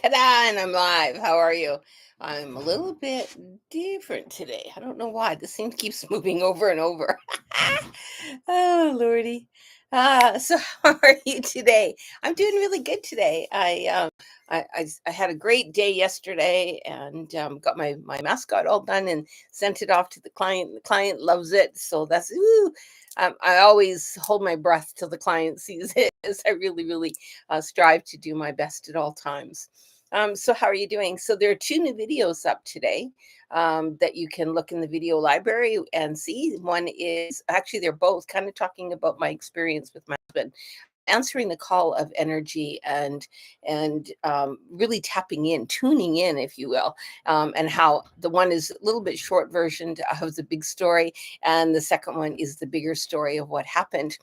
Ta-da! And I'm live. How are you? I'm a little bit different today. I don't know why. This thing keeps moving over and over. Oh, Lordy. So how are you today? I'm doing really good today. I had a great day yesterday and got my mascot all done and sent it off to the client. The client loves it, so that's ooh. I always hold my breath till the client sees it, as I really strive to do my best at all times. So how are you doing? So there are two new videos up today that you can look in the video library and see. One is actually they're both kind of talking about my experience with my husband answering the call of energy and really tapping in, tuning in, if you will, and how the one is a little bit short version of the big story, and the second one is the bigger story of what happened,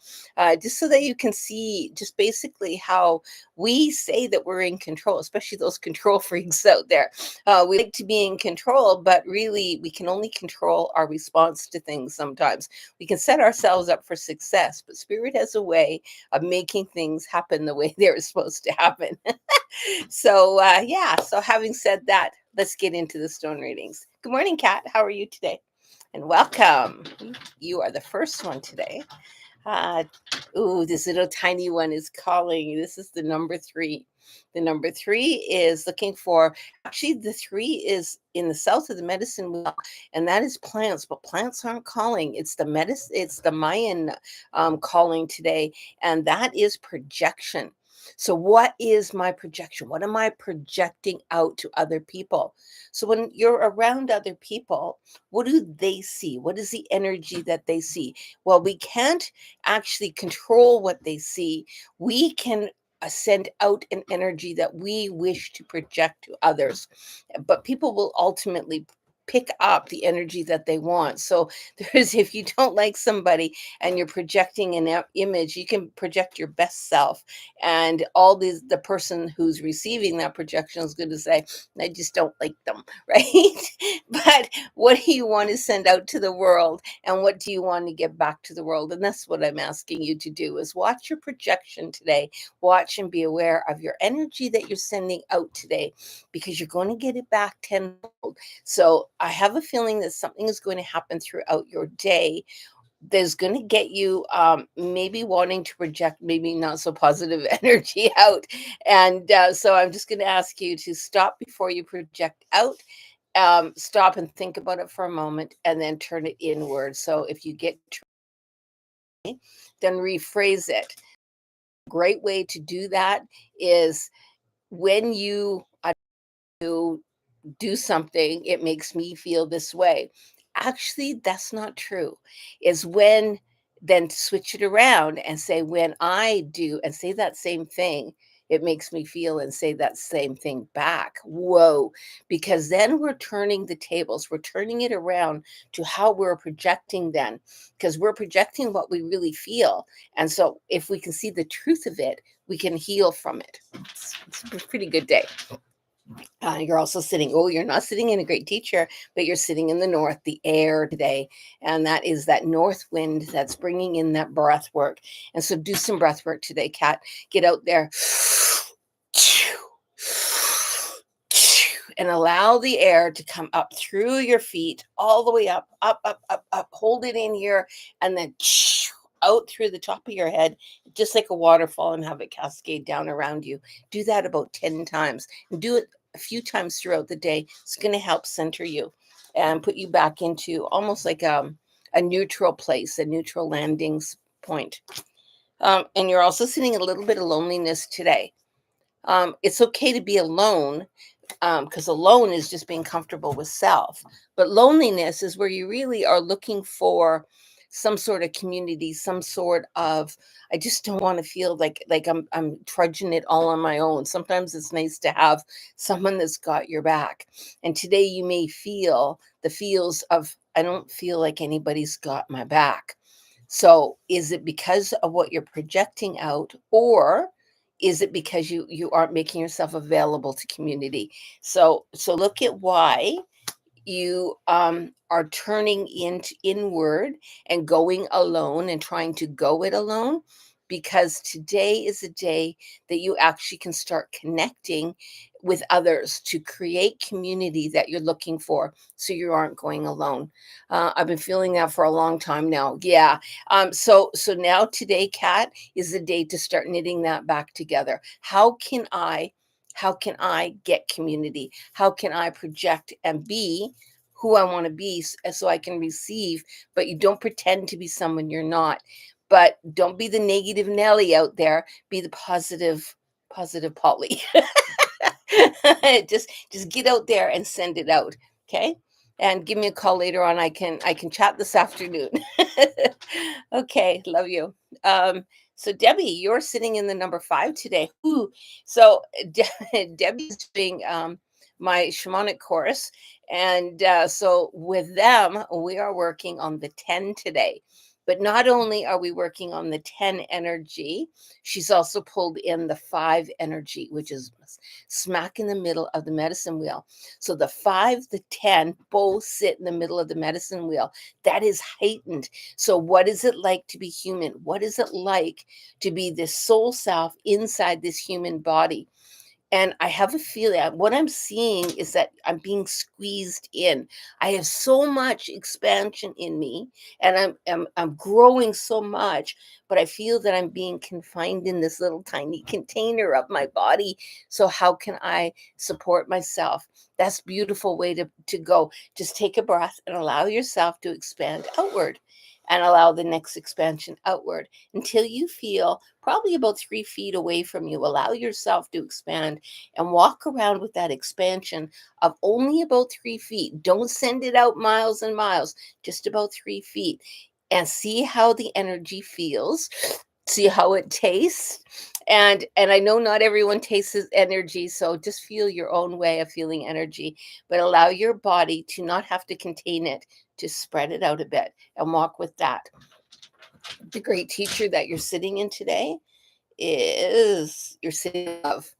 just so that you can see just basically how we say that we're in control, especially those control freaks out there. We like to be in control, but really we can only control our response to things sometimes. We can set ourselves up for success, but spirit has a way of making things happen the way they're supposed to happen. So having said that, let's get into the stone readings. Good morning, Kat. How are you today? And welcome. You are the first one today. Uh, ooh, this little tiny one is calling. This is the number three. The number three is looking for, actually, the three is in the south of the medicine wheel, and that is plants, but plants aren't calling. It's the medicine, it's the Mayan calling today, and that is projection. So, what is my projection? What am I projecting out to other people? So, when you're around other people, what do they see? What is the energy that they see? Well, we can't actually control what they see. We can send out an energy that we wish to project to others, but people will ultimately pick up the energy that they want. So there's, if you don't like somebody and you're projecting an image, you can project your best self, and all these, the person who's receiving that projection is going to say, I just don't like them. Right? But what do you want to send out to the world, and what do you want to give back to the world? And that's what I'm asking you to do, is watch your projection today. Watch and be aware of your energy that you're sending out today, because you're going to get it back tenfold. So I have a feeling that something is going to happen throughout your day that's going to get you maybe wanting to project maybe not so positive energy out. And so I'm just going to ask you to stop before you project out. Stop and think about it for a moment, and then turn it inward. So if you get then rephrase it. Great way to do that is when you do something, it makes me feel this way. Actually, that's not true. Is when, then switch it around and say, when I do, and say that same thing, it makes me feel, and say that same thing back. Whoa. Because then we're turning the tables, we're turning it around to how we're projecting then, because we're projecting what we really feel. And so if we can see the truth of it, we can heal from it. It's a pretty good day. You're also sitting, oh, you're not sitting in a great teacher, but you're sitting in the north, the air today. And that is that north wind that's bringing in that breath work. And so do some breath work today, Kat. Get out there and allow the air to come up through your feet, all the way up, up. Hold it in here, and then out through the top of your head, just like a waterfall, and have it cascade down around you. Do that about 10 times, and do it a few times throughout the day. It's going to help center you and put you back into almost like a neutral place, a neutral landings point. And you're also sitting a little bit of loneliness today. It's okay to be alone, because alone is just being comfortable with self. But loneliness is where you really are looking for some sort of community, some sort of, I just don't want to feel like I'm trudging it all on my own. Sometimes it's nice to have someone that's got your back. And today you may feel the feels of, I don't feel like anybody's got my back. So is it because of what you're projecting out, or is it because you aren't making yourself available to community? So look at why you are turning into inward and going alone and trying to go it alone. because today is a day that you actually can start connecting with others to create community that you're looking for so you aren't going alone. I've been feeling that for a long time now. Yeah. So now today, Kat, is the day to start knitting that back together. How can I get community? How can I project and be who I want to be so I can receive? But you don't pretend to be someone you're not. But don't be the negative Nelly out there. Be the positive Polly. Just get out there and send it out. Okay. And give me a call later on. I can chat this afternoon. Okay, love you. So Debbie, you're sitting in the number 5 today. Ooh, so Debbie's doing my shamanic course, and so with them, we are working on the 10 today. But not only are we working on the 10 energy, she's also pulled in the 5 energy, which is smack in the middle of the medicine wheel. So the 5, the 10 both sit in the middle of the medicine wheel. That is heightened. So what is it like to be human? What is it like to be this soul self inside this human body? And I have a feeling what I'm seeing is that I'm being squeezed in. I have so much expansion in me, and I'm growing so much, but I feel that I'm being confined in this little tiny container of my body. So how can I support myself? That's a beautiful way to go. Just take a breath and allow yourself to expand outward and allow the next expansion outward until you feel probably about 3 feet away from you. Allow yourself to expand and walk around with that expansion of only about 3 feet. Don't send it out miles and miles, just about 3 feet, and see how the energy feels. See how it tastes. And I know not everyone tastes energy, so just feel your own way of feeling energy, but allow your body to not have to contain it, to spread it out a bit and walk with that. The great teacher that you're sitting in today is you're sitting of.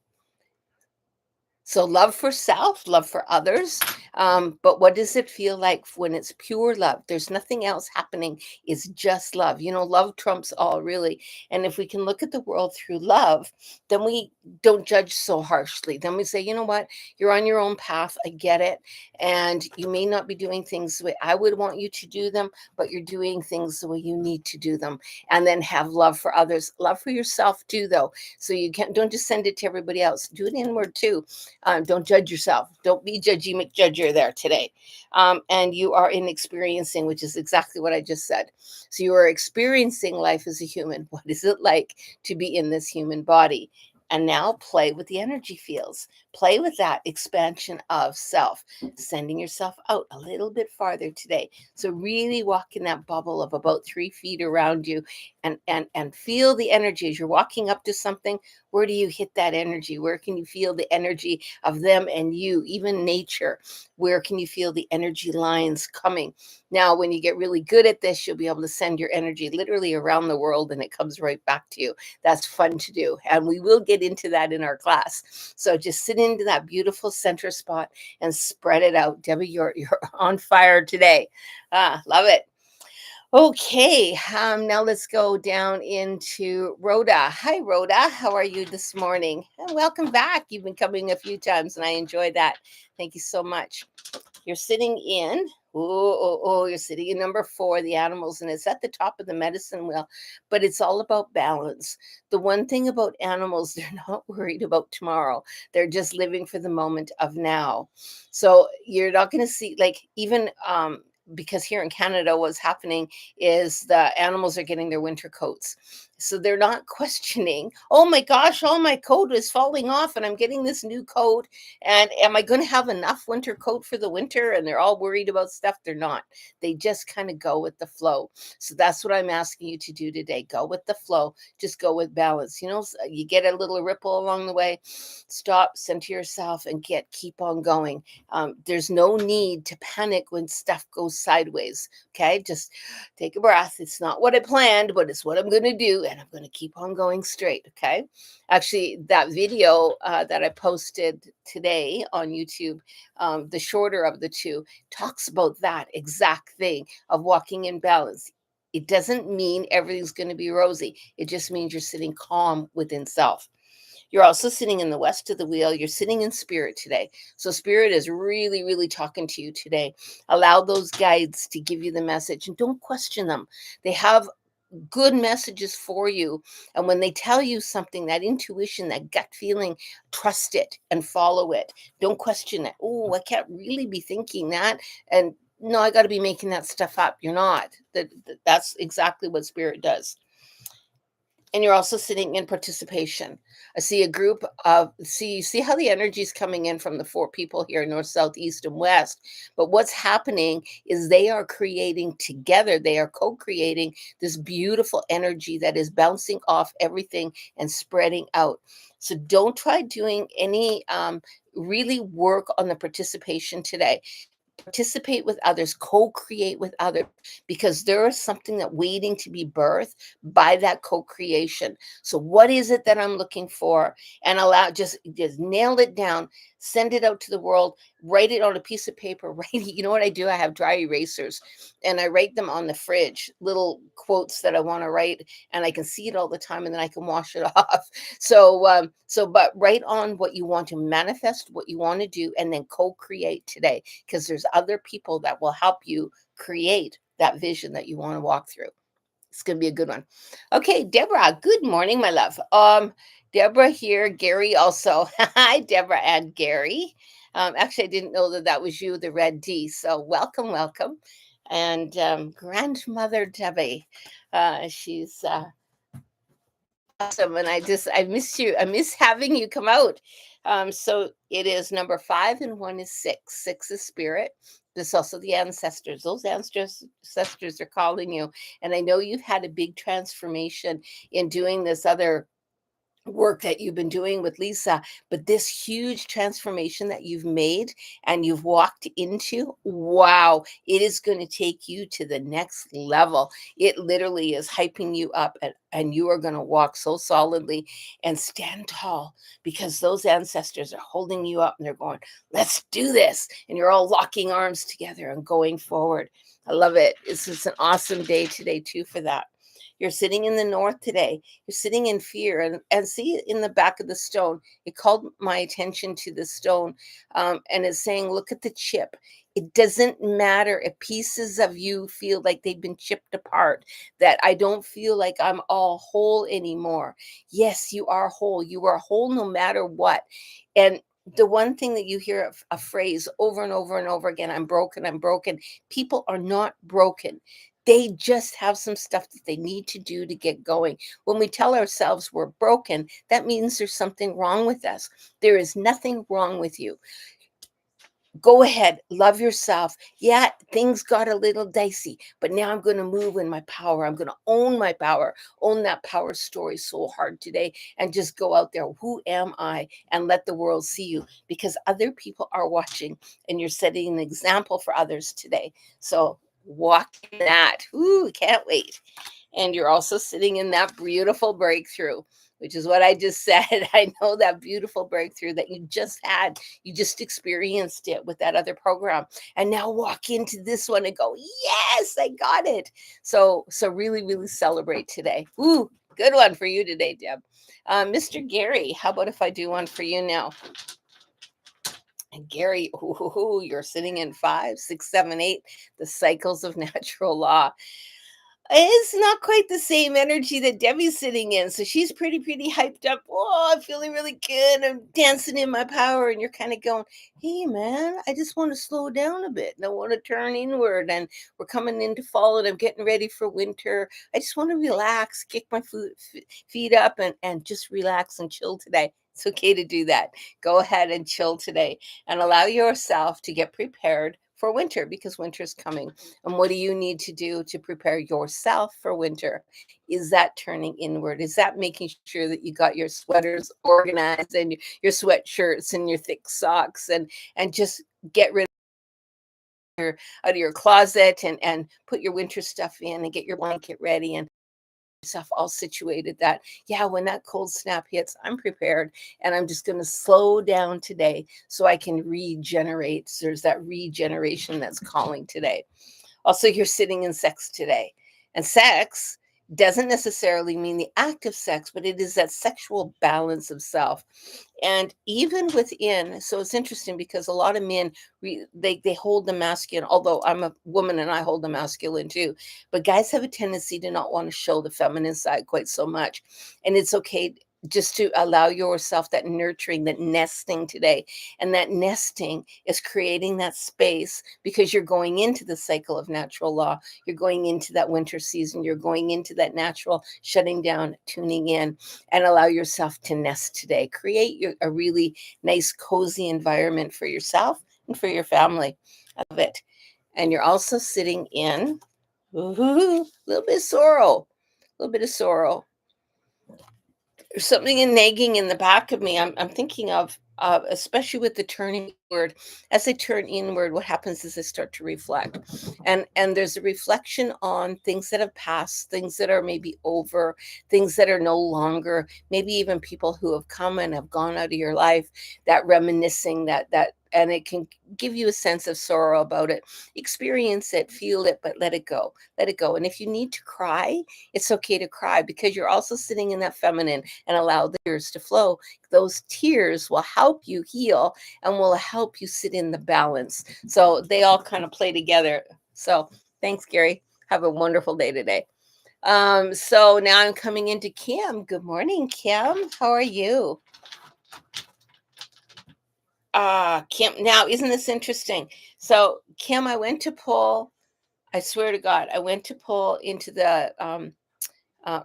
So love for self, love for others. But what does it feel like when it's pure love? There's nothing else happening. It's just love. Love trumps all, really. And if we can look at the world through love, then we don't judge so harshly. Then we say, you know what? You're on your own path. I get it. And you may not be doing things the way I would want you to do them, but you're doing things the way you need to do them. And then have love for others. Love for yourself too, though. So don't just send it to everybody else. Do it inward too. Don't judge yourself. Don't be judgy McJudger there today. And you are in experiencing, which is exactly what I just said. So you are experiencing life as a human. What is it like to be in this human body? And now play with the energy fields. Play with that expansion of self, sending yourself out a little bit farther today. So really walk in that bubble of about 3 feet around you, and feel the energy as you're walking up to something. Where do you hit that energy? Where can you feel the energy of them and you, even nature? Where can you feel the energy lines coming? Now, when you get really good at this, you'll be able to send your energy literally around the world and it comes right back to you. That's fun to do. And we will get into that in our class. So just sit into that beautiful center spot and spread it out. Debbie, you're on fire today. Love it. Okay, now let's go down into Rhoda. Hi, Rhoda. How are you this morning? And welcome back. You've been coming a few times, and I enjoy that. Thank you so much. You're sitting in. You're sitting in number 4, the animals, and it's at the top of the medicine wheel, but it's all about balance. The one thing about animals, they're not worried about tomorrow. They're just living for the moment of now. So you're not going to see, like, even because here in Canada, what's happening is the animals are getting their winter coats. So they're not questioning, oh my gosh, all my coat is falling off and I'm getting this new coat. And am I going to have enough winter coat for the winter? And they're all worried about stuff. They're not. They just kind of go with the flow. So that's what I'm asking you to do today. Go with the flow. Just go with balance. You get a little ripple along the way. Stop, center yourself, and keep on going. There's no need to panic when stuff goes sideways. Okay, just take a breath. It's not what I planned, but it's what I'm going to do, and I'm going to keep on going straight. Okay, actually, that video that I posted today on YouTube, the shorter of the two, talks about that exact thing of walking in balance. It doesn't mean everything's going to be rosy. It just means you're sitting calm within self. You're also sitting in the west of the wheel. You're sitting in spirit today. So spirit is really, really talking to you today. Allow those guides to give you the message and don't question them. They have good messages for you. And when they tell you something, that intuition, that gut feeling, trust it and follow it. Don't question it. Oh, I can't really be thinking that. And no, I got to be making that stuff up. You're not. That's exactly what spirit does. And you're also sitting in participation. I see a group of see how the energy is coming in from the four people here, north, south, east, and west. But what's happening is they are creating together, they are co-creating this beautiful energy that is bouncing off everything and spreading out. So don't try doing any really work on the participation today. Participate with others, co-create with others, because there is something that waiting to be birthed by that co-creation. So what is it that I'm looking for? And allow, just nail it down, send it out to the world, write it on a piece of paper, write it. You know what I do? I have dry erasers and I write them on the fridge, little quotes that I want to write, and I can see it all the time and then I can wash it off. But write on what you want to manifest, what you want to do, and then co-create today, because there's other people that will help you create that vision that you want to walk through. It's going to be a good one. Okay, Deborah, good morning, my love. Deborah here, Gary also. Hi, Deborah and Gary. Actually, I didn't know that that was you, the red D. So welcome, welcome. And grandmother Debbie, she's awesome. And I miss you. I miss having you come out. So it is number 5 and 1 is 6. 6 is spirit. There's also the ancestors. Those ancestors are calling you. And I know you've had a big transformation in doing this other work that you've been doing with Lisa, but this huge transformation that you've made and you've walked into, wow, it is going to take you to the next level. It literally is hyping you up, and you are going to walk so solidly and stand tall, because those ancestors are holding you up and they're going, let's do this. And you're all locking arms together and going forward. I love it. It's an awesome day today too for that. You're sitting in the north today. You're sitting in fear. And see in the back of the stone, it called my attention to the stone. And it's saying, look at the chip. It doesn't matter if pieces of you feel like they've been chipped apart, that I don't feel like I'm all whole anymore. Yes, you are whole. You are whole no matter what. And the one thing that you hear a phrase over and over and over again, I'm broken, I'm broken. People are not broken. They just have some stuff that they need to do to get going. When we tell ourselves we're broken, that means there's something wrong with us. There is nothing wrong with you. Go ahead, love yourself. Yeah, things got a little dicey, but now I'm going to move in my power. I'm going to own my power, own that power story so hard today, and just go out there. Who am I? And let the world see you, because other people are watching and you're setting an example for others today. So walk in that. Ooh, can't wait. And you're also sitting in that beautiful breakthrough, which is what I just said. I know that beautiful breakthrough that you just had. You just experienced it with that other program. And now walk into this one and go, yes, I got it. So really, really celebrate today. Ooh, good one for you today, Deb. Mr. Gary, how about if I do one for you now? And Gary, ooh, you're sitting in 5, 6, 7, 8, the cycles of natural law. It's not quite the same energy that Debbie's sitting in. So she's pretty hyped up. Oh, I'm feeling really good. I'm dancing in my power. And you're kind of going, hey, man, I just want to slow down a bit. And I want to turn inward. And we're coming into fall and I'm getting ready for winter. I just want to relax, kick my feet up and just relax and chill today. It's okay to do that. Go ahead and chill today and allow yourself to get prepared for winter, because winter is coming. And what do you need to do to prepare yourself for winter? Is that turning inward? Is that making sure that you got your sweaters organized and your sweatshirts and your thick socks, and just get rid out of your closet and put your winter stuff in and get your blanket ready and yourself all situated that, yeah, when that cold snap hits, I'm prepared, and I'm just going to slow down today so I can regenerate. So there's that regeneration that's calling today. Also, you're sitting in sex today. And sex doesn't necessarily mean the act of sex, but it is that sexual balance of self. And even within, so it's interesting because a lot of men, they hold the masculine, although I'm a woman and I hold the masculine too. But guys have a tendency to not want to show the feminine side quite so much. And it's okay just to allow yourself that nurturing, that nesting today. And that nesting is creating that space because you're going into the cycle of natural law. You're going into that winter season. You're going into that natural shutting down, tuning in, and allow yourself to nest today. Create a really nice, cozy environment for yourself and for your family. I love it. And you're also sitting in a little bit of sorrow, a little bit of sorrow. There's something in nagging in the back of me. I'm thinking of, especially with the turning inward. As I turn inward, what happens is I start to reflect, and there's a reflection on things that have passed, things that are maybe over, things that are no longer, maybe even people who have come and have gone out of your life. That reminiscing, and it can give you a sense of sorrow about it. Experience it, feel it, but let it go. Let it go. And if you need to cry, it's okay to cry because you're also sitting in that feminine, and allow the tears to flow. Those tears will help you heal and will help you sit in the balance. So they all kind of play together. So thanks, Gary. Have a wonderful day today. So now I'm coming into Kim. Good morning, Kim. How are you? Kim, now isn't this interesting? So, Kim, I went to pull, I swear to God, I went to pull into the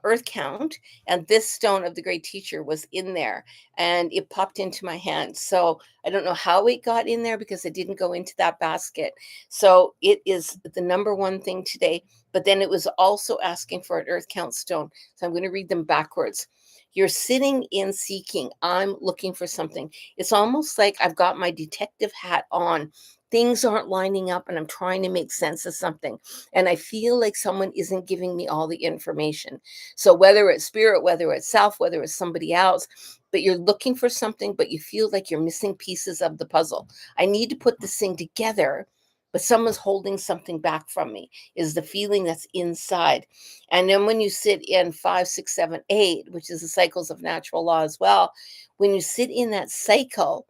earth count, and this stone of the great teacher was in there, and it popped into my hand. So I don't know how it got in there because it didn't go into that basket. So it is the number one thing today. But then it was also asking for an earth count stone. So I'm going to read them backwards. You're sitting in seeking. I'm looking for something. It's almost like I've got my detective hat on. Things aren't lining up, and I'm trying to make sense of something. And I feel like someone isn't giving me all the information. So whether it's spirit, whether it's self, whether it's somebody else, but you're looking for something, but you feel like you're missing pieces of the puzzle. I need to put this thing together, but someone's holding something back from me, is the feeling that's inside. And then when you sit in 5, 6, 7, 8, which is the cycles of natural law as well, when you sit in that cycle,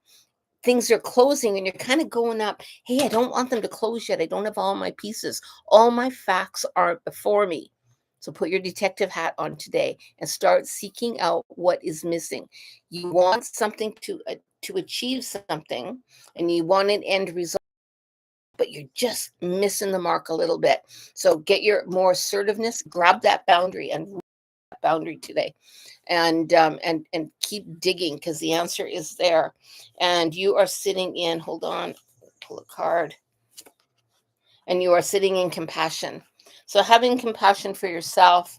things are closing and you're kind of going up. Hey, I don't want them to close yet. I don't have all my pieces. All my facts aren't before me. So put your detective hat on today and start seeking out what is missing. You want something to achieve something, and you want an end result, but you're just missing the mark a little bit. So get your more assertiveness, grab that boundary and boundary today, and keep digging because the answer is there. And you are sitting in, hold on, pull a card, and you are sitting in compassion. So having compassion for yourself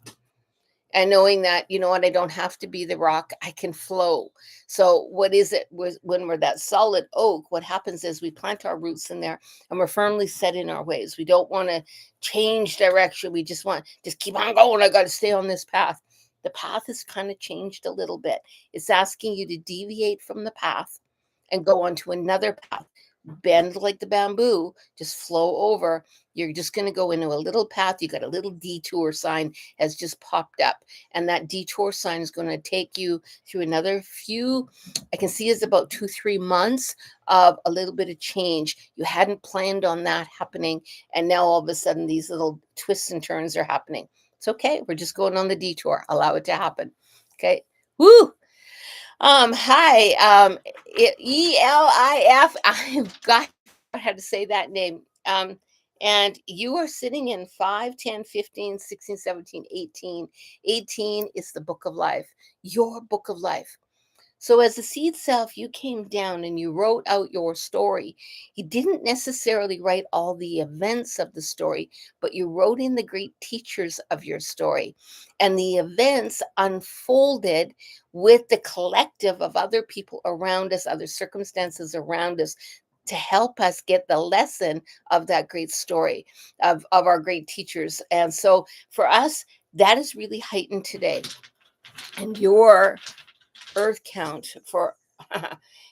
and knowing that, you know what, I don't have to be the rock, I can flow. So what is it when we're that solid oak? What happens is we plant our roots in there, and we're firmly set in our ways. We don't want to change direction. We just keep on going. I got to stay on this path. The path has kind of changed a little bit. It's asking you to deviate from the path and go on to another path. Bend like the bamboo, just flow over. You're just going to go into a little path. You got a little detour sign has just popped up, and that detour sign is going to take you through another few, I can see it's about 2-3 months of a little bit of change. You hadn't planned on that happening, and now all of a sudden these little twists and turns are happening. It's okay. We're just going on the detour. Allow it to happen. Okay. Woo. Hi, Elif. I've got how to say that name. And you are sitting in 5, 10, 15, 16, 17, 18. 18 is the book of life, your book of life. So, as a seed self, you came down and you wrote out your story. You didn't necessarily write all the events of the story, but you wrote in the great teachers of your story. And the events unfolded with the collective of other people around us, other circumstances around us, to help us get the lesson of that great story of our great teachers. And so, for us, that is really heightened today. And your earth count for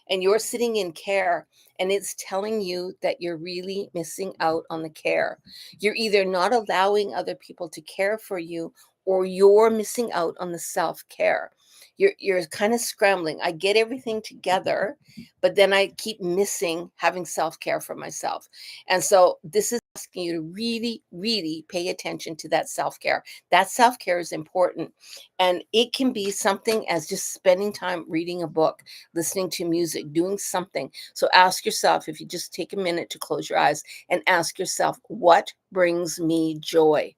and you're sitting in care, and it's telling you that you're really missing out on the care. You're either not allowing other people to care for you, or you're missing out on the self-care. You're kind of scrambling. I get everything together, but then I keep missing having self-care for myself. And so this is asking you to really, really pay attention to that self-care. That self-care is important. And it can be something as just spending time reading a book, listening to music, doing something. So ask yourself, if you just take a minute to close your eyes and ask yourself, what brings me joy?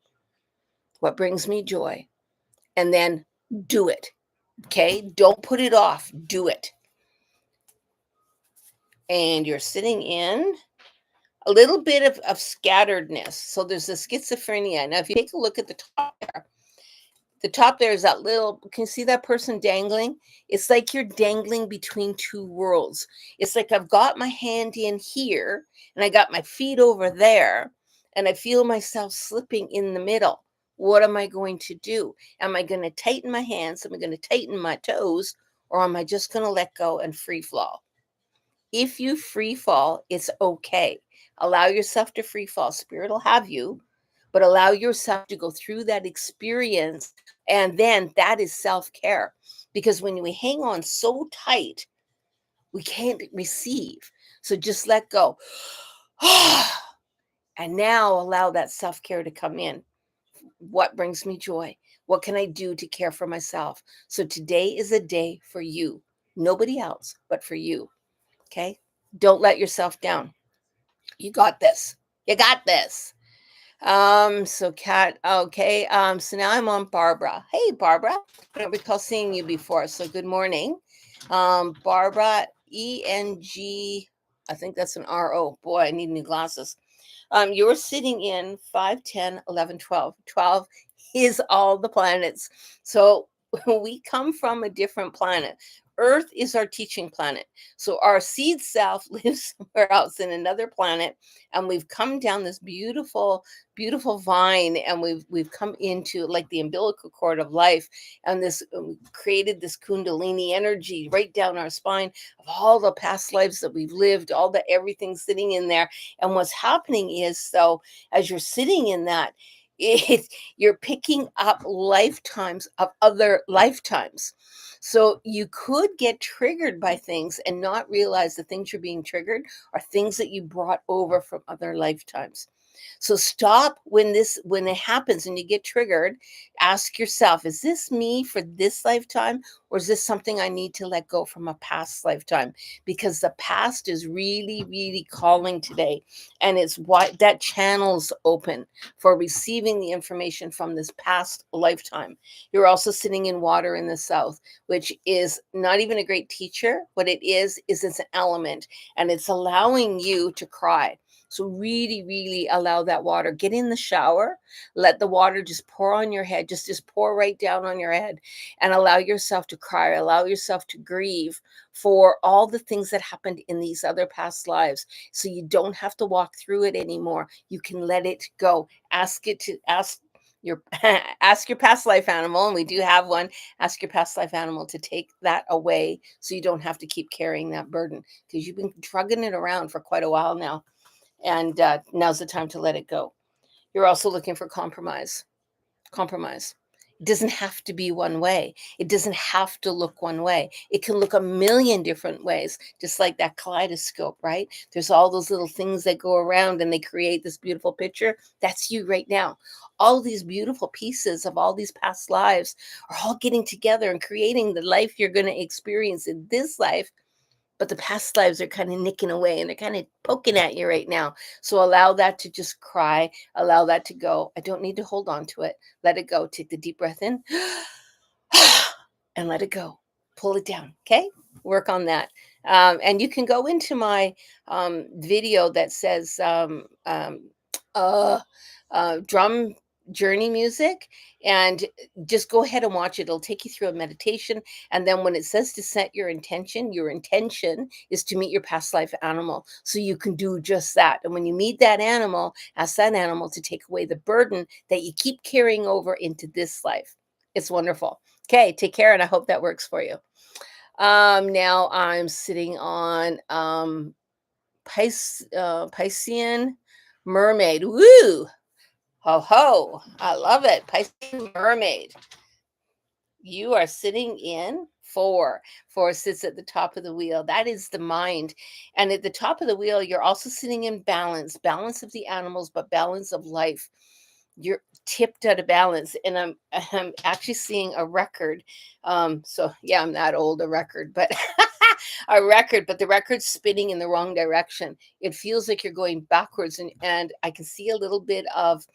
What brings me joy? And then do it. Okay. Don't put it off. Do it. And you're sitting in a little bit of scatteredness. So there's a schizophrenia. Now, if you take a look at the top there is that little, can you see that person dangling? It's like you're dangling between two worlds. It's like I've got my hand in here and I got my feet over there, and I feel myself slipping in the middle. What am I going to do? Am I going to tighten my hands? Am I going to tighten my toes? Or am I just going to let go and free fall? If you free fall, it's okay. Allow yourself to free fall. Spirit will have you, but allow yourself to go through that experience. And then that is self care. Because when we hang on so tight, we can't receive. So just let go. And now allow that self care to come in. What brings me joy? What can I do to care for myself? So today is a day for you, nobody else, but for you. Okay. Don't let yourself down. You got this. You got this. So Kat, okay. So now I'm on Barbara. Hey, Barbara. I don't recall seeing you before. So good morning. Barbara, ENG. I think that's an RO. Boy, I need new glasses. You're sitting in 5, 10, 11, 12. 12 is all the planets. So we come from a different planet. Earth is our teaching planet. So our seed self lives somewhere else in another planet, and we've come down this beautiful, beautiful vine, and we've come into like the umbilical cord of life, and this we created this kundalini energy right down our spine of all the past lives that we've lived, all the everything sitting in there. And what's happening is, so as you're sitting in that, you're picking up lifetimes of other lifetimes. So you could get triggered by things and not realize the things you're being triggered are things that you brought over from other lifetimes. So stop when it happens and you get triggered. Ask yourself, is this me for this lifetime, or is this something I need to let go from a past lifetime? Because the past is really, really calling today, and it's why that channel's open for receiving the information from this past lifetime. You're also sitting in water in the south, which is not even a great teacher. What it is it's an element, and it's allowing you to cry. So really, really allow that water. Get in the shower. Let the water just pour on your head. Just pour right down on your head, and allow yourself to cry. Allow yourself to grieve for all the things that happened in these other past lives. So you don't have to walk through it anymore. You can let it go. Ask your ask your past life animal, and we do have one. Ask your past life animal to take that away, so you don't have to keep carrying that burden, because you've been drugging it around for quite a while now. And now's the time to let it go. You're also looking for compromise. Compromise. It doesn't have to be one way. It doesn't have to look one way. It can look a million different ways, just like that kaleidoscope, right? There's all those little things that go around and they create this beautiful picture. That's you right now. All these beautiful pieces of all these past lives are all getting together and creating the life you're going to experience in this life. But the past lives are kind of nicking away and they're kind of poking at you right now. So allow that to just cry. Allow that to go. I don't need to hold on to it. Let it go. Take the deep breath in and let it go. Pull it down. Okay. Work on that. And you can go into my video that says drum journey music, and just go ahead and watch it. It'll take you through a meditation. And then when it says to set your intention is to meet your past life animal. So you can do just that. And when you meet that animal, ask that animal to take away the burden that you keep carrying over into this life. It's wonderful. Okay, take care, and I hope that works for you. Now I'm sitting on Piscean Mermaid. Woo! Ho ho! I love it. Piscean Mermaid. You are sitting in four. Four sits at the top of the wheel. That is the mind. And at the top of the wheel, you're also sitting in balance, balance of the animals, but balance of life. You're tipped out of balance. And I'm actually seeing a record. So yeah, I'm not old, a record, but a record, but the record's spinning in the wrong direction. It feels like you're going backwards. And I can see a little bit of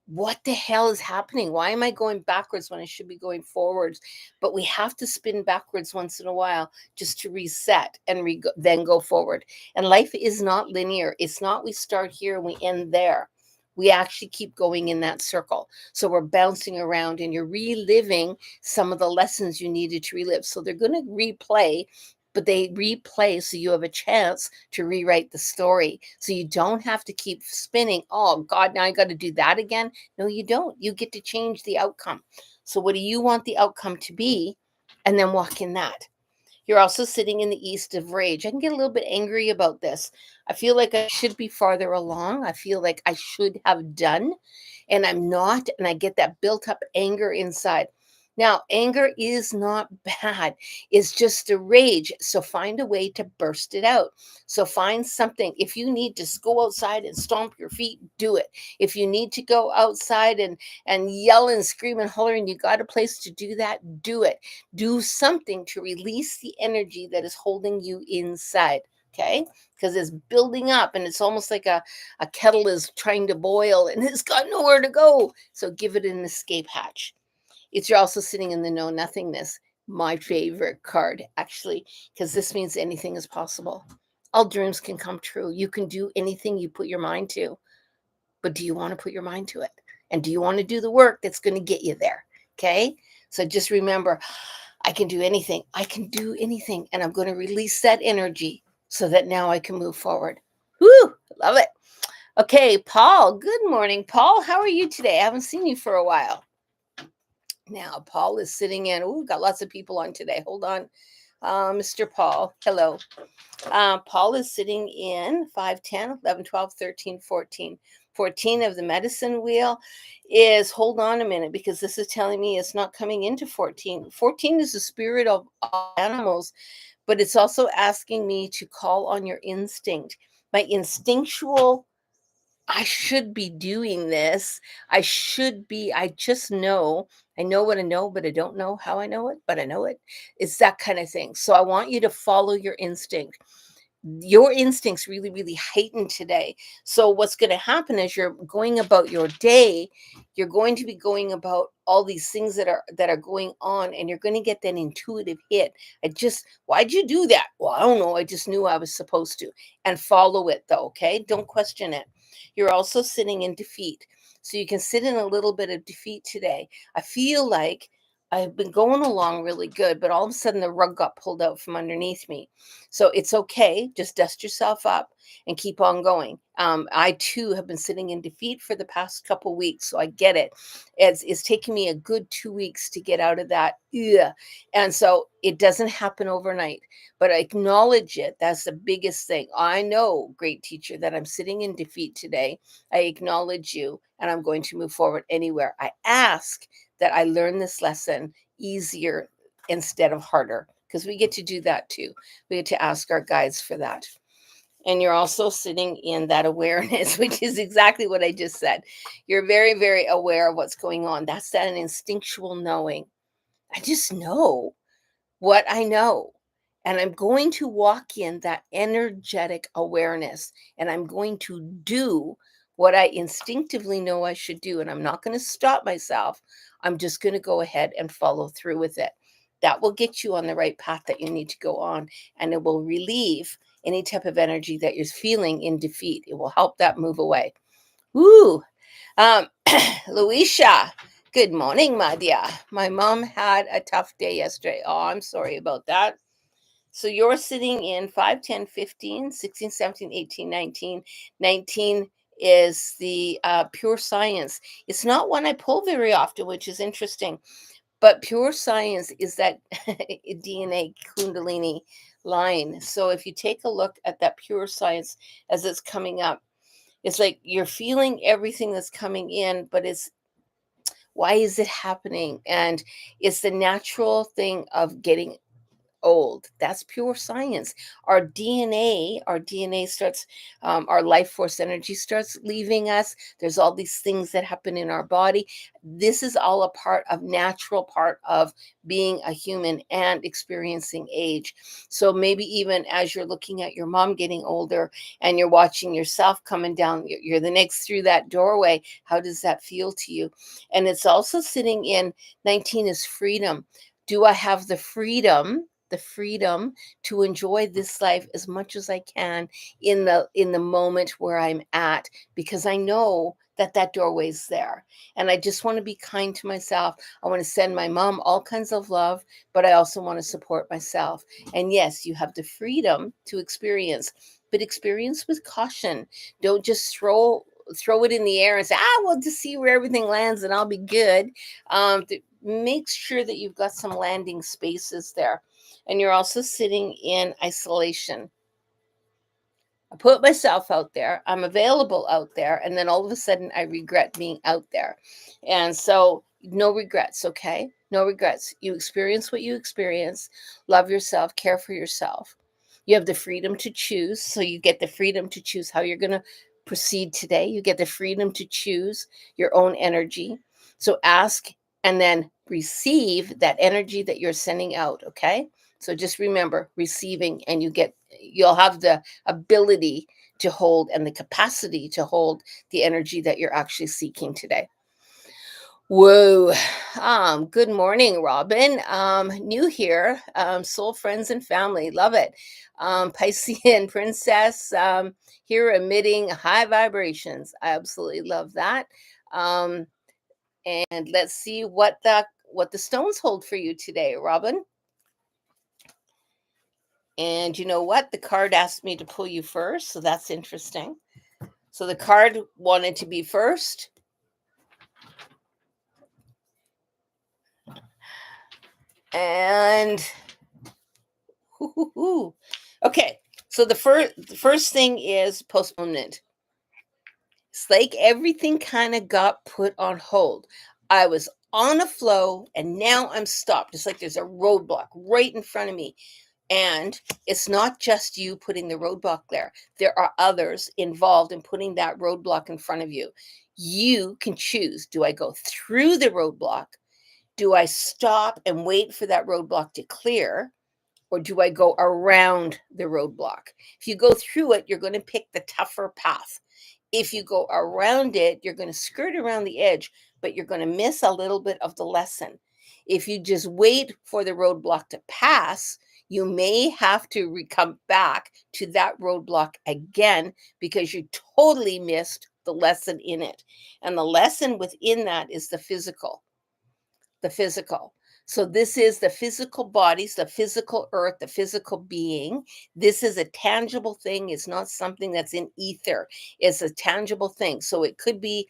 what the hell is happening? Why am I going backwards when I should be going forwards? But we have to spin backwards once in a while just to reset and then go forward. And life is not linear. It's not we start here and we end there. We actually keep going in that circle. So we're bouncing around and you're reliving some of the lessons you needed to relive. So they're going to replay, but they replay so you have a chance to rewrite the story. So you don't have to keep spinning. Oh, God, now I got to do that again. No, you don't. You get to change the outcome. So, what do you want the outcome to be? And then walk in that. You're also sitting in the east of rage. I can get a little bit angry about this. I feel like I should be farther along. I feel like I should have done, and I'm not. And I get that built up anger inside. Now, anger is not bad. It's just a rage. So find a way to burst it out. So find something. If you need to go outside and stomp your feet, do it. If you need to go outside and yell and scream and holler and you got a place to do that, do it. Do something to release the energy that is holding you inside. Okay, because it's building up and it's almost like a kettle is trying to boil and it's got nowhere to go. So give it an escape hatch. You're also sitting in the know nothingness. My favorite card, actually, because this means anything is possible. All dreams can come true. You can do anything you put your mind to. But do you want to put your mind to it? And do you want to do the work that's going to get you there? Okay. So just remember, I can do anything. I can do anything. And I'm going to release that energy so that now I can move forward. Woo! Love it. Okay, Paul. Good morning, Paul. How are you today? I haven't seen you for a while. Now, Paul is sitting in. Ooh, got lots of people on today. Hold on. Mr. Paul, hello. Paul is sitting in 5, 10, 11, 12, 13, 14. 14 of the medicine wheel is, hold on a minute, because this is telling me it's not coming into 14. 14 is the spirit of all animals, but it's also asking me to call on your instinct. My instinctual, I should be doing this. I just know. I know what I know, but I don't know how I know it, but I know it. It's that kind of thing. So I want you to follow your instinct. Your instincts really, really heightened today. So what's going to happen is you're going about your day, you're going to be going about all these things that are going on, and you're going to get that intuitive hit. Why'd you do that? Well, I don't know. I just knew I was supposed to. And follow it though, okay? Don't question it. You're also sitting in defeat. So you can sit in a little bit of defeat today. I feel like I've been going along really good, but all of a sudden the rug got pulled out from underneath me. So it's okay. Just dust yourself up and keep on going. I too have been sitting in defeat for the past couple weeks, so I get it. It's taken me a good 2 weeks to get out of that. Ugh. And so it doesn't happen overnight, but I acknowledge it. That's the biggest thing. I know, great teacher, that I'm sitting in defeat today. I acknowledge you, and I'm going to move forward anywhere. I ask that I learn this lesson easier instead of harder, because we get to do that too. We get to ask our guides for that. And you're also sitting in that awareness, which is exactly what I just said. You're very, very aware of what's going on. That's that instinctual knowing. I just know what I know. And I'm going to walk in that energetic awareness, and I'm going to do what I instinctively know I should do. And I'm not going to stop myself. I'm just going to go ahead and follow through with it. That will get you on the right path that you need to go on, and it will relieve any type of energy that you're feeling in defeat. It will help that move away. Woo! Luisha, good morning, my dear. My mom had a tough day yesterday. Oh, I'm sorry about that. So you're sitting in 5, 10, 15, 16, 17, 18, 19. 19 is the pure science. It's not one I pull very often, which is interesting. But pure science is that DNA Kundalini line. So if you take a look at that pure science as it's coming up, it's like you're feeling everything that's coming in, but it's why is it happening? And it's the natural thing of getting old. That's pure science. Our DNA starts, our life force energy starts leaving us. There's all these things that happen in our body. This is all a part of natural part of being a human and experiencing age. So maybe even as you're looking at your mom getting older and you're watching yourself coming down, you're the next through that doorway. How does that feel to you? And it's also sitting in 19 is freedom. Do I have the freedom to enjoy this life as much as I can in the moment where I'm at, because I know that that doorway is there, and I just want to be kind to myself. I want to send my mom all kinds of love, but I also want to support myself. And yes, you have the freedom to experience, but experience with caution. Don't just throw it in the air and say, well, just see where everything lands and I'll be good. Make sure that you've got some landing spaces there. And you're also sitting in isolation. I put myself out there, I'm available out there, and then all of a sudden I regret being out there. And so, no regrets, okay? No regrets. You experience what you experience, love yourself, care for yourself. You have the freedom to choose. So, you get the freedom to choose how you're going to proceed today. You get the freedom to choose your own energy. So, ask and then receive that energy that you're sending out, okay? So just remember receiving, and you'll have the ability to hold and the capacity to hold the energy that you're actually seeking today. Whoa. Good morning, Robin. New here. Soul friends and family. Love it. Piscean princess, here emitting high vibrations. I absolutely love that. Um, and let's see what the stones hold for you today, Robin. And you know what? The card asked me to pull you first, so that's interesting. So the card wanted to be first. And okay, so the first thing is postponement. It's like everything kind of got put on hold. I was on a flow and now I'm stopped. It's like there's a roadblock right in front of me. And it's not just you putting the roadblock there. There are others involved in putting that roadblock in front of you. You can choose. Do I go through the roadblock? Do I stop and wait for that roadblock to clear? Or do I go around the roadblock? If you go through it, you're going to pick the tougher path. If you go around it, you're going to skirt around the edge, but you're going to miss a little bit of the lesson. If you just wait for the roadblock to pass, you may have to come back to that roadblock again because you totally missed the lesson in it. And the lesson within that is the physical. The physical. So this is the physical bodies, the physical earth, the physical being. This is a tangible thing. It's not something that's in ether. It's a tangible thing. So it could be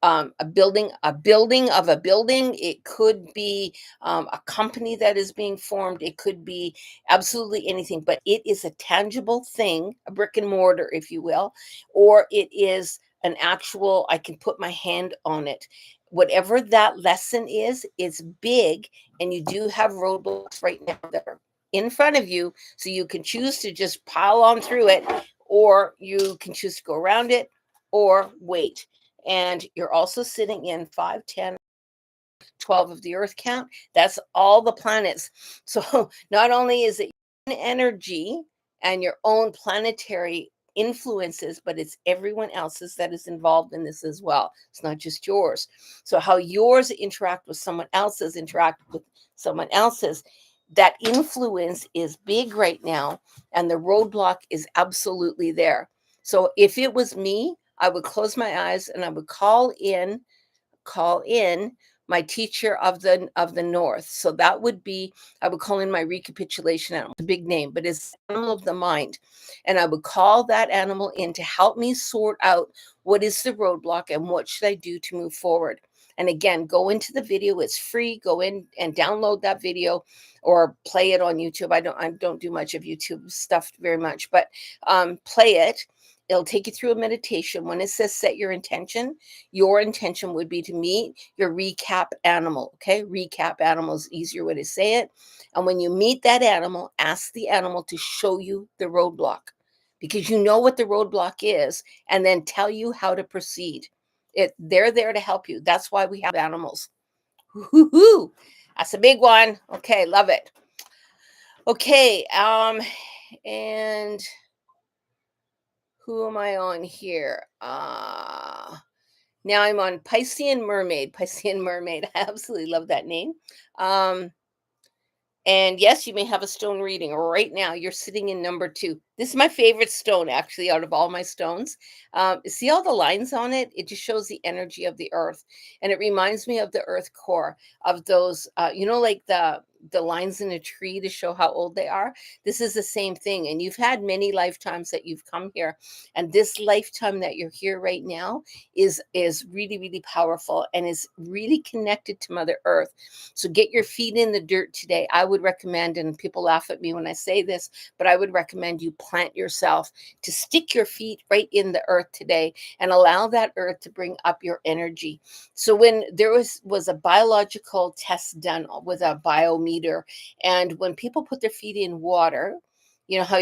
a building of a building. It could be a company that is being formed. It could be absolutely anything, but it is a tangible thing, a brick and mortar, if you will, or it is an actual, I can put my hand on it. Whatever that lesson is, it's big, and you do have roadblocks right now that are in front of you. So you can choose to just pile on through it, or you can choose to go around it or wait. And you're also sitting in 5, 10, 12 of the earth count. That's all the planets. So not only is it energy and your own planetary influences, but it's everyone else's that is involved in this as well. It's not just yours. So how yours interact with someone else's, interact with someone else's, that influence is big right now, and the roadblock is absolutely there. So if it was me, I would close my eyes and I would call in my teacher of the north. So that would be, I would call in my recapitulation animal. It's a big name, but it's animal of the mind. And I would call that animal in to help me sort out what is the roadblock and what should I do to move forward. And again, go into the video. It's free. Go in and download that video or play it on YouTube. I don't do much of YouTube stuff very much, but play it. It'll take you through a meditation. When it says set your intention would be to meet your recap animal. Okay. Recap animal is easier way to say it. And when you meet that animal, ask the animal to show you the roadblock because you know what the roadblock is and then tell you how to proceed. They're there to help you. That's why we have animals. Woo-hoo-hoo. That's a big one. Okay, love it. Okay, and who am I on here? Now I'm on Piscean Mermaid. Piscean Mermaid. I absolutely love that name. And yes, you may have a stone reading right now. You're sitting in number 2. This is my favorite stone, actually, out of all my stones. See all the lines on it? It just shows the energy of the earth. And it reminds me of the earth core, of those, like the lines in a tree to show how old they are. This is the same thing. And you've had many lifetimes that you've come here. And this lifetime that you're here right now is really, really powerful and is really connected to Mother Earth. So get your feet in the dirt today. I would recommend, and people laugh at me when I say this, but I would recommend you plant yourself to stick your feet right in the earth today and allow that earth to bring up your energy. So when there was a biological test done with a biometer, and when people put their feet in water, you know how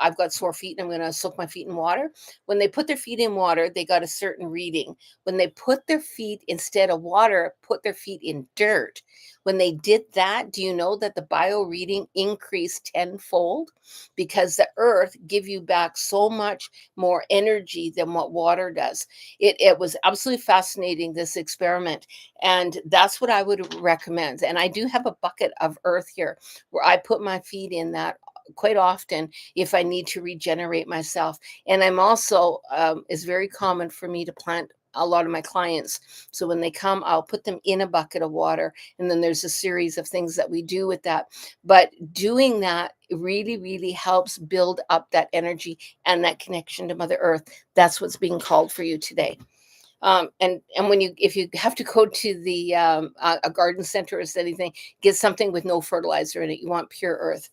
I've got sore feet and I'm going to soak my feet in water. When they put their feet in water, they got a certain reading. When they put their feet, instead of water, put their feet in dirt. When they did that, do you know that the bio reading increased tenfold? Because the earth give you back so much more energy than what water does. It was absolutely fascinating, this experiment. And that's what I would recommend. And I do have a bucket of earth here where I put my feet in that quite often if I need to regenerate myself. And I'm also, it's very common for me to plant a lot of my clients. So when they come, I'll put them in a bucket of water. And then there's a series of things that we do with that. But doing that really, really helps build up that energy and that connection to Mother Earth. That's what's being called for you today. And if you have to go to the a garden center or anything, get something with no fertilizer in it. You want pure earth.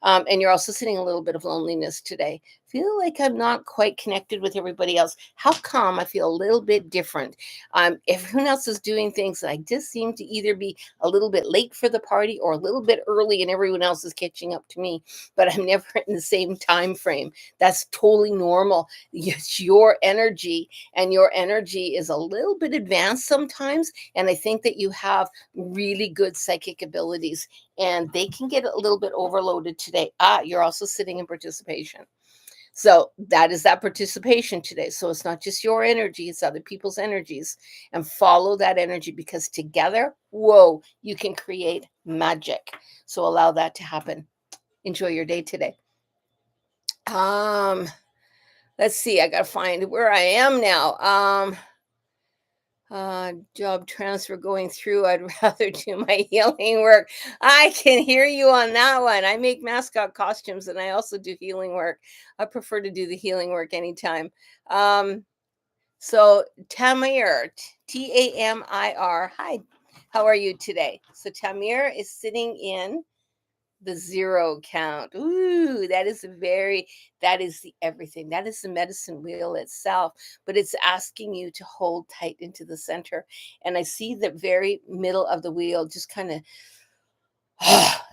And you're also sitting a little bit of loneliness today. Feel like I'm not quite connected with everybody else. How come I feel a little bit different? Everyone else is doing things. I just seem to either be a little bit late for the party or a little bit early, and everyone else is catching up to me. But I'm never in the same time frame. That's totally normal. It's your energy, and your energy is a little bit advanced sometimes. And I think that you have really good psychic abilities, and they can get a little bit overloaded today. You're also sitting in participation. So that is that participation today. So it's not just your energy, it's other people's energies. And follow that energy, because together, whoa, you can create magic. So allow that to happen. Enjoy your day today. Let's see, I gotta find where I am now. Job transfer going through. I'd rather do my healing work. I can hear you on that one. I make mascot costumes and I also do healing work. I prefer to do the healing work anytime. So Tamir, Tamir. Hi, how are you today? So Tamir is sitting in the zero count. Ooh, that is the everything. That is the medicine wheel itself, but it's asking you to hold tight into the center. And I see the very middle of the wheel just kind of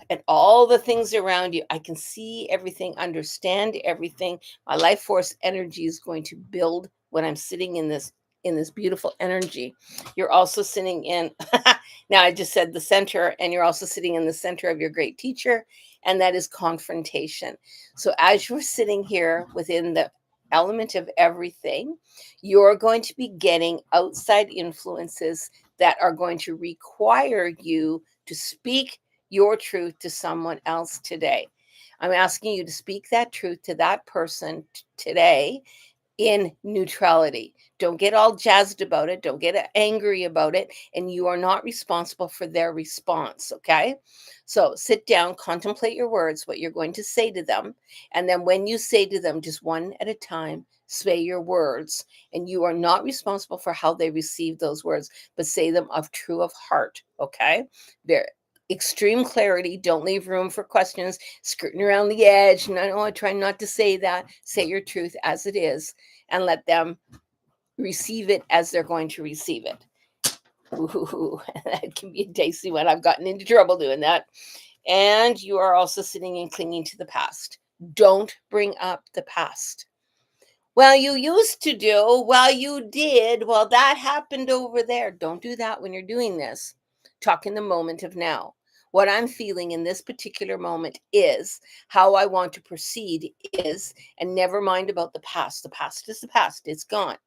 and all the things around you. I can see everything, understand everything. My life force energy is going to build when I'm sitting in this beautiful energy. You're also sitting in now I just said the center, and you're also sitting in the center of your great teacher, and that is confrontation. So as you're sitting here within the element of everything, you're going to be getting outside influences that are going to require you to speak your truth to someone else today. I'm asking you to speak that truth to that person today, in neutrality. Don't get all jazzed about it. Don't get angry about it. And you are not responsible for their response. Okay. So sit down, contemplate your words, what you're going to say to them. And then when you say to them, just one at a time, say your words. And you are not responsible for how they receive those words, but say them of heart. Okay. There. Extreme clarity. Don't leave room for questions, skirting around the edge. No, I try not to say that. Say your truth as it is and let them receive it as they're going to receive it. Ooh, that can be a dicey one. I've gotten into trouble doing that. And you are also sitting and clinging to the past. Don't bring up the past. Well, you used to do, well, you did, well, that happened over there. Don't do that when you're doing this. Talk in the moment of now. What I'm feeling in this particular moment is how I want to proceed is, and never mind about the past. The past is the past, it's gone.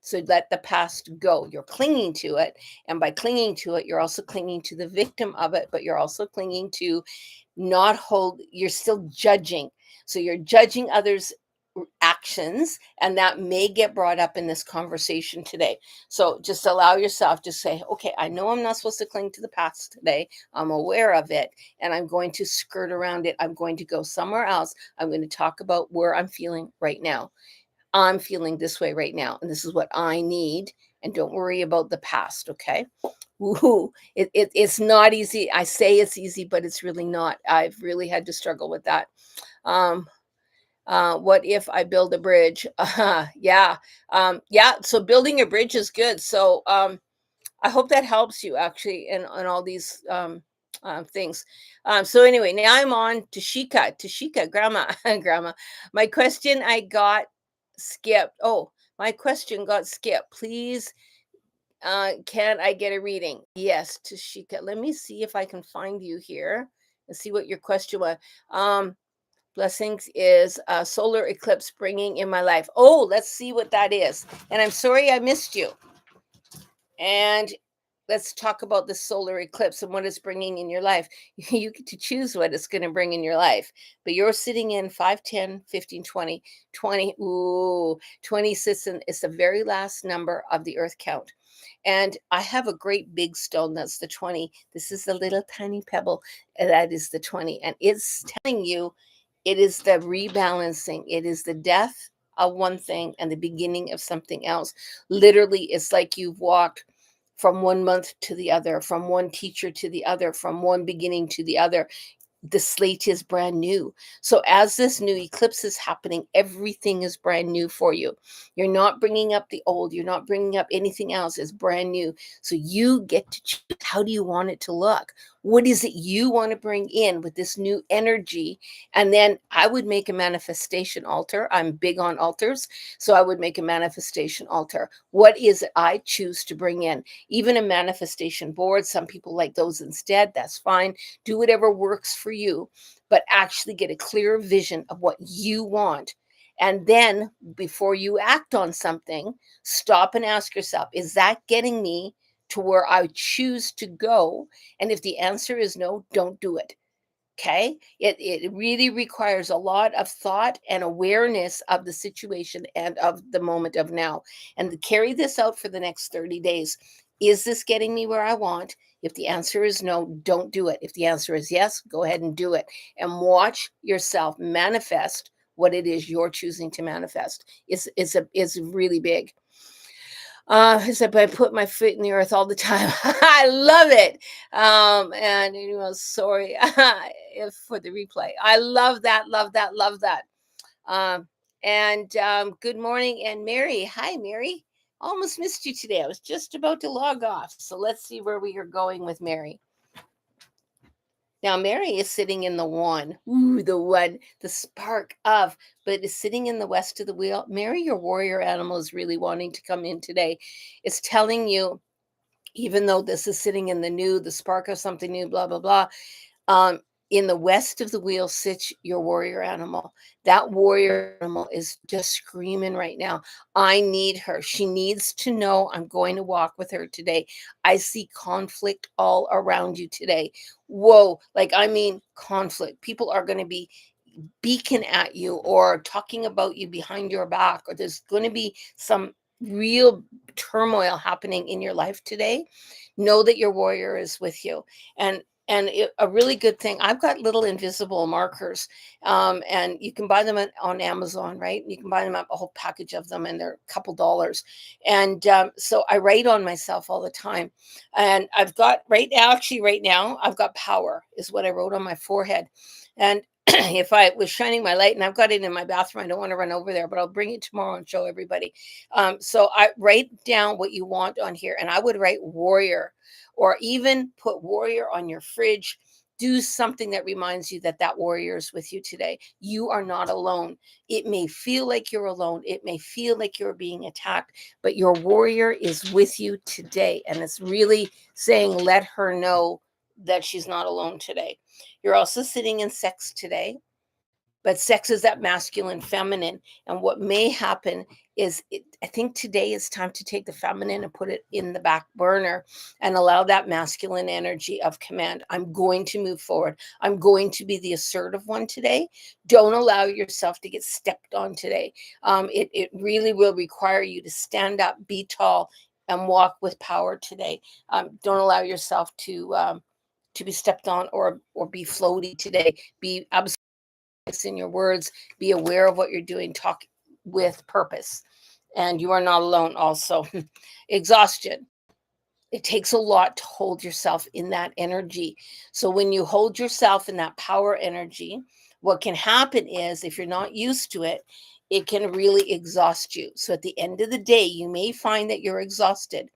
So let the past go. You're clinging to it. And by clinging to it, you're also clinging to the victim of it, but you're also clinging to not hold, you're still judging. So you're judging others' actions, and that may get brought up in this conversation today. So just allow yourself to say, okay, I know I'm not supposed to cling to the past today. I'm aware of it, and I'm going to skirt around it. I'm going to go somewhere else. I'm going to talk about where I'm feeling right now. I'm feeling this way right now, and this is what I need. And don't worry about the past, okay? Ooh, it's not easy. I say it's easy, but it's really not. I've really had to struggle with that. What if I build a bridge? Yeah. Yeah. So building a bridge is good. So I hope that helps you actually in all these things. So anyway, now I'm on Tashika, grandma, grandma. My question I got skipped. Oh, my question got skipped. Please, can I get a reading? Yes, Tashika. Let me see if I can find you here and see what your question was. Blessings is a solar eclipse bringing in my life. Oh, let's see what that is. And I'm sorry I missed you. And let's talk about the solar eclipse and what it's bringing in your life. You get to choose what it's going to bring in your life. But you're sitting in 5, 10, 15, 20, 20. Ooh, 20 sits in, it's the very last number of the earth count. And I have a great big stone that's the 20. This is the little tiny pebble that is the 20. And it's telling you it is the rebalancing, it is the death of one thing and the beginning of something else. Literally, it's like you've walked from one month to the other, from one teacher to the other, from one beginning to the other. The slate is brand new. So as this new eclipse is happening, everything is brand new for you. You're not bringing up the old. You're not bringing up anything else. It's brand new. So you get to choose, how do you want it to look? What is it you want to bring in with this new energy? And then I would make a manifestation altar. I'm big on altars. So I would make a manifestation altar. What is it I choose to bring in? Even a manifestation board. Some people like those instead. That's fine. Do whatever works for you, but actually get a clear vision of what you want. And then before you act on something, stop and ask yourself, is that getting me to where I choose to go? And if the answer is no, don't do it. Okay. It really requires a lot of thought and awareness of the situation and of the moment of now. And to carry this out for the next 30 days. Is this getting me where I want? If the answer is no, don't do it. If the answer is yes, go ahead and do it. And watch yourself manifest what it is you're choosing to manifest. It's really big. Except I put my foot in the earth all the time. I love it. And sorry for the replay. I love that, love that, love that. Good morning, and Mary. Hi, Mary. Almost missed you today. I was just about to log off. So let's see where we are going with Mary. Now, Mary is sitting in the one. Ooh, the one, the spark of, but is sitting in the west of the wheel. Mary, your warrior animal is really wanting to come in today. It's telling you, even though this is sitting in the new, the spark of something new, blah, blah, blah. In the west of the wheel sits your warrior animal. That warrior animal is just screaming right now. I need her. She needs to know I'm going to walk with her today. I see conflict all around you today. Whoa. Like, I mean, conflict. People are going to be beacon at you or talking about you behind your back, or there's going to be some real turmoil happening in your life today, know that your warrior is with you. A really good thing, I've got little invisible markers, and you can buy them on Amazon, right? You can buy them a whole package of them, and they're a couple dollars. And so I write on myself all the time. And I've got right now, actually right now, I've got power is what I wrote on my forehead. And if I was shining my light, and I've got it in my bathroom, I don't want to run over there, but I'll bring it tomorrow and show everybody. So I write down what you want on here, and I would write warrior, or even put warrior on your fridge. Do something that reminds you that that warrior is with you today. You are not alone. It may feel like you're alone. It may feel like you're being attacked, but your warrior is with you today. And it's really saying, let her know that she's not alone today. You're also sitting in sex today, but sex is that masculine, feminine. And what may happen is, I think today is time to take the feminine and put it in the back burner and allow that masculine energy of command. I'm going to move forward. I'm going to be the assertive one today. Don't allow yourself to get stepped on today. It really will require you to stand up, be tall, and walk with power today. Don't allow yourself to be stepped on or be floaty today. Be absolutely in your words, be aware of what you're doing, talk with purpose. And you are not alone. Also, exhaustion. It takes a lot to hold yourself in that energy. So when you hold yourself in that power energy, what can happen is, if you're not used to it, it can really exhaust you. So at the end of the day, you may find that you're exhausted.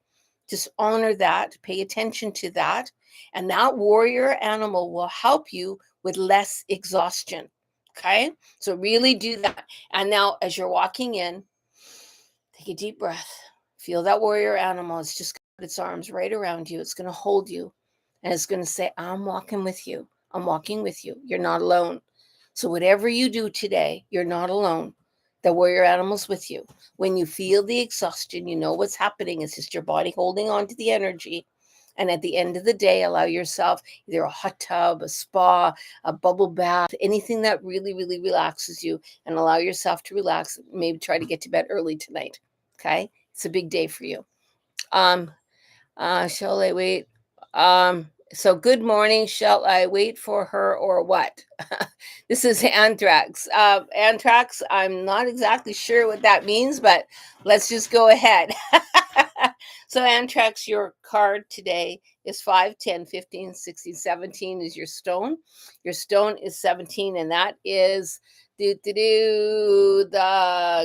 Just honor that, pay attention to that, and that warrior animal will help you with less exhaustion. Okay, so really do that. And now, as you're walking in, take a deep breath. Feel that warrior animal. It's just got its arms right around you. It's going to hold you, and it's going to say, I'm walking with you. I'm walking with you. You're not alone. So, whatever you do today, you're not alone. The warrior animal's with you. When you feel the exhaustion, you know what's happening. It's just your body holding on to the energy. And at the end of the day, allow yourself either a hot tub, a spa, a bubble bath, anything that really, really relaxes you, and allow yourself to relax. Maybe try to get to bed early tonight. Okay. It's a big day for you. Um, shall I wait? So good morning. Shall I wait for her or what? This is Anthrax. Anthrax, I'm not exactly sure what that means, but let's just go ahead. So Anthrax, your card today is 5, 10, 15, 16, 17 is your stone. Your stone is 17, and that is the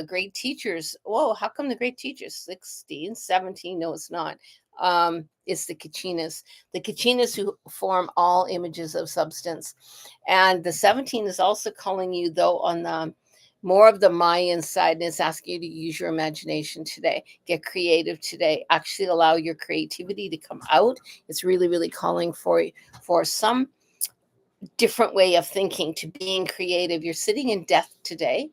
great teachers. Whoa, how come the great teachers? 16, 17? No, it's not. It's the Kachinas. The Kachinas who form all images of substance. And the 17 is also calling you, though, on the more of the Mayan side, and it's asking you to use your imagination today. Get creative today. Actually allow your creativity to come out. It's really, really calling for some different way of thinking, to being creative. You're sitting in death today.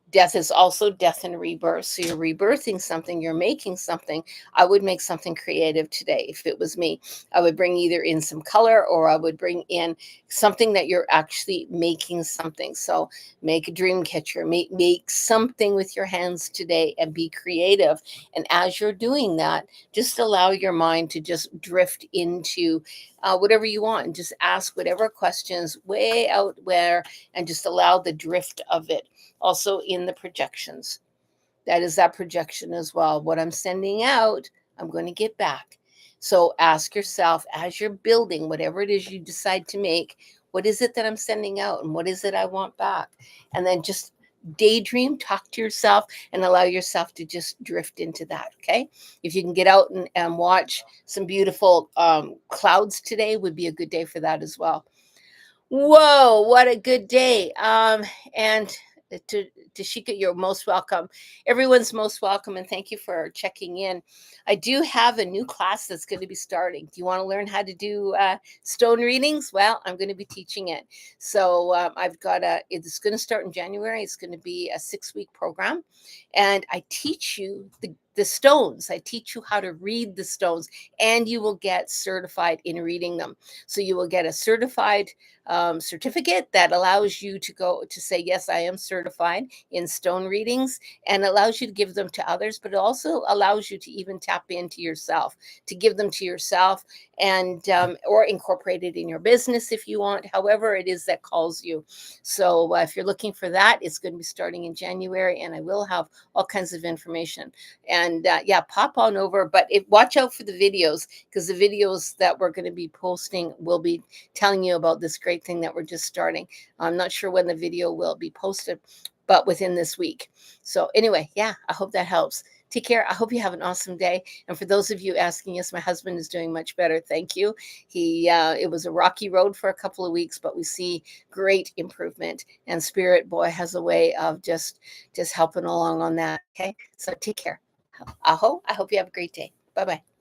Death is also death and rebirth. So you're rebirthing something, you're making something. I would make something creative today. If it was me, I would bring either in some color, or I would bring in something that you're actually making something. So make a dream catcher, make something with your hands today and be creative. And as you're doing that, just allow your mind to just drift into whatever you want, and just ask whatever questions way out where, and just allow the drift of it. Also in the projections, that is that projection as well. What I'm sending out, I'm going to get back. So ask yourself, as you're building whatever it is you decide to make, what is it that I'm sending out, and what is it I want back? And then just daydream, talk to yourself, and allow yourself to just drift into that. Okay, if you can get out and watch some beautiful clouds today, would be a good day for that as well. Whoa, what a good day. And to Tashika, you're most welcome. Everyone's most welcome, and thank you for checking in. I do have a new class that's going to be starting. Do you want to learn how to do stone readings? Well, I'm going to be teaching it. So it's going to start in January. It's going to be a 6-week program, and I teach you the stones. I teach you how to read the stones, and you will get certified in reading them. So you will get a certified certificate that allows you to go to say, yes, I am certified in stone readings, and allows you to give them to others, but it also allows you to even tap into yourself, to give them to yourself, and or incorporate it in your business if you want, however it is that calls you. So if you're looking for that, it's going to be starting in January, and I will have all kinds of information. And yeah, pop on over, but watch out for the videos, because the videos that we're going to be posting will be telling you about this great thing that we're just starting. I'm not sure when the video will be posted, but within this week. So anyway, yeah, I hope that helps. Take care. I hope you have an awesome day. And for those of you asking, yes, my husband is doing much better. Thank you. It was a rocky road for a couple of weeks, but we see great improvement. And Spirit Boy has a way of just helping along on that. Okay. So take care. Aho. I hope you have a great day. Bye-bye.